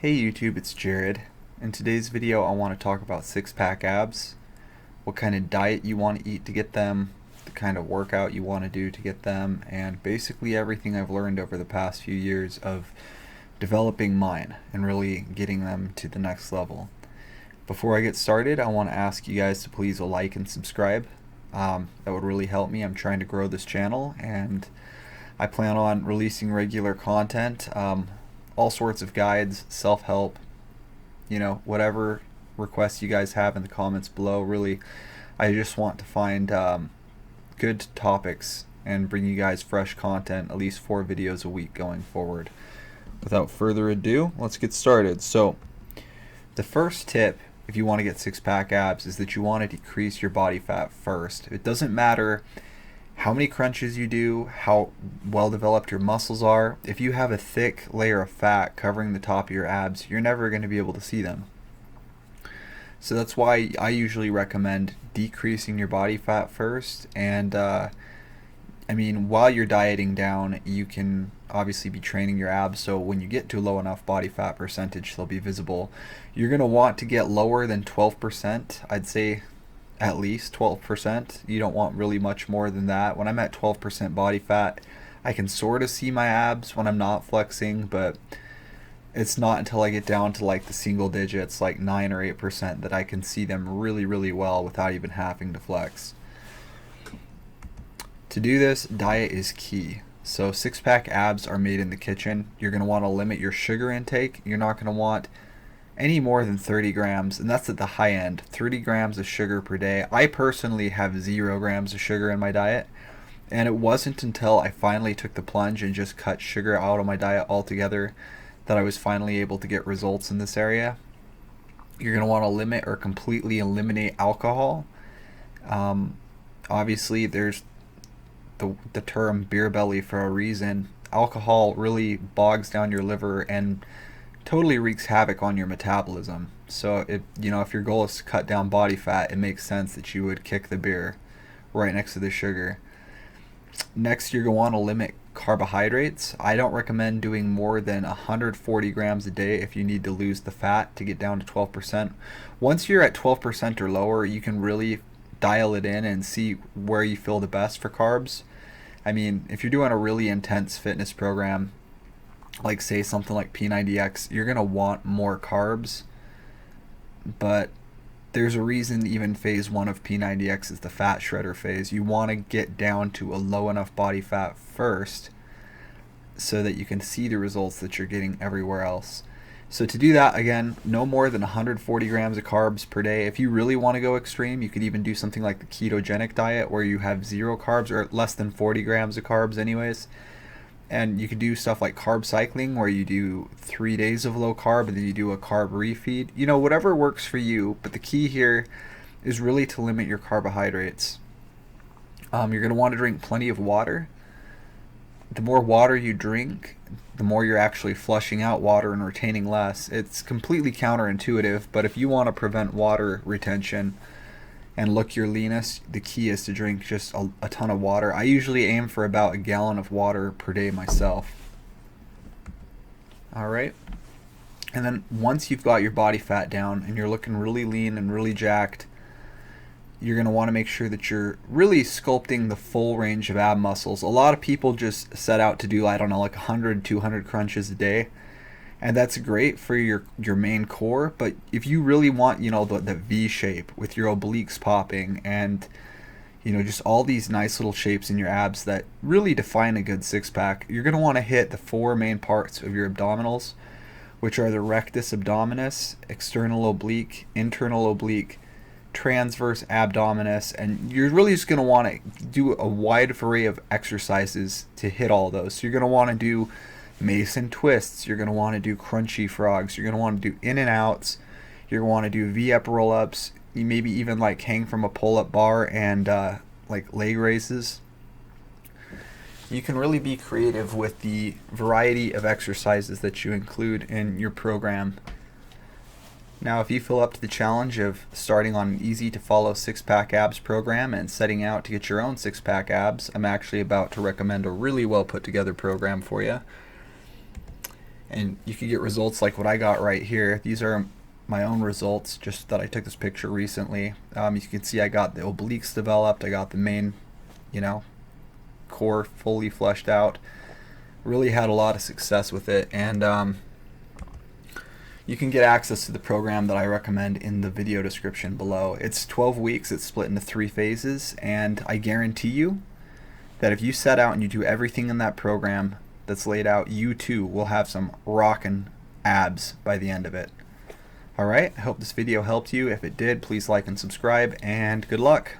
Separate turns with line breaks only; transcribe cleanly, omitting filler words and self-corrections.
Hey YouTube, it's Jared. In today's video I want to talk about six-pack abs, what kind of diet you want to eat to get them, the kind of workout you want to do to get them, and basically everything I've learned over the past few years of developing mine and really getting them to the next level. Before I get started, I want to ask you guys to please like and subscribe. That would really help me. I'm trying to grow this channel and I plan on releasing regular content, all sorts of guides, self-help, whatever requests you guys have in the comments below. Really, I just want to find good topics and bring you guys fresh content, at least 4 videos a week going forward. Without further ado, let's get started. So, the first tip if you want to get six-pack abs is that you want to decrease your body fat first. It doesn't matter how many crunches you do, how well developed your muscles are. If you have a thick layer of fat covering the top of your abs, you're never going to be able to see them. So that's why I usually recommend decreasing your body fat first. And while you're dieting down, you can obviously be training your abs, so when you get to a low enough body fat percentage, they'll be visible. You're going to want to get lower than 12%. I'd say at least 12%. You don't want really much more than that. When I'm at 12% body fat, I can sort of see my abs when I'm not flexing, but it's not until I get down to like the single digits, like 9 or 8%, that I can see them really, really well without even having to flex. To do this, diet is key. So six-pack abs are made in the kitchen. You're going to want to limit your sugar intake. You're not going to want any more than 30 grams, and that's at the high end, 30 grams of sugar per day. I personally have 0 grams of sugar in my diet, and it wasn't until I finally took the plunge and just cut sugar out of my diet altogether that I was finally able to get results in this area. You're going to want to limit or completely eliminate alcohol. Obviously, there's the term beer belly for a reason. Alcohol really bogs down your liver and totally wreaks havoc on your metabolism. So if your goal is to cut down body fat, it makes sense that you would kick the beer right next to the sugar. Next, you're going to want to limit carbohydrates. I don't recommend doing more than 140 grams a day if you need to lose the fat to get down to 12%. Once you're at 12% or lower, you can really dial it in and see where you feel the best for carbs. If you're doing a really intense fitness program, like say something like P90X, you're going to want more carbs, but there's a reason even phase 1 of P90X is the fat shredder phase. You want to get down to a low enough body fat first so that you can see the results that you're getting everywhere else. So to do that, again, no more than 140 grams of carbs per day. If you really want to go extreme, you could even do something like the ketogenic diet where you have 0 carbs or less than 40 grams of carbs anyways. And you could do stuff like carb cycling where you do 3 days of low carb and then you do a carb refeed. Whatever works for you, but the key here is really to limit your carbohydrates. You're going to want to drink plenty of water. The more water you drink, the more you're actually flushing out water and retaining less. It's completely counterintuitive, but if you want to prevent water retention and look your leanest, the key is to drink just a ton of water. I usually aim for about a gallon of water per day myself. Alright, and then once you've got your body fat down and you're looking really lean and really jacked, you're going to want to make sure that you're really sculpting the full range of ab muscles. A lot of people just set out to do, like 100, 200 crunches a day. And that's great for your main core, but if you really want, the V shape with your obliques popping and, just all these nice little shapes in your abs that really define a good six-pack, you're going to want to hit the 4 main parts of your abdominals, which are the rectus abdominis, external oblique, internal oblique, transverse abdominis, and you're really just going to want to do a wide array of exercises to hit all those. So you're going to want to do Mason twists, you're going to want to do crunchy frogs, you're going to want to do in and outs, you're going to want to do V-up roll-ups, you maybe even like hang from a pull-up bar and like leg raises. You can really be creative with the variety of exercises that you include in your program. Now, if you feel up to the challenge of starting on an easy to follow six-pack abs program and setting out to get your own six-pack abs, I'm actually about to recommend a really well put together program for you. and you can get results like what I got right here. These are my own results, just that I took this picture recently. You can see I got the obliques developed, I got the main, core fully fleshed out. Really had a lot of success with it, and you can get access to the program that I recommend in the video description below. It's 12 weeks, it's split into 3 phases, and I guarantee you that if you set out and you do everything in that program that's laid out, you too will have some rockin' abs by the end of it. Alright, I hope this video helped you. If it did, please like and subscribe, and good luck.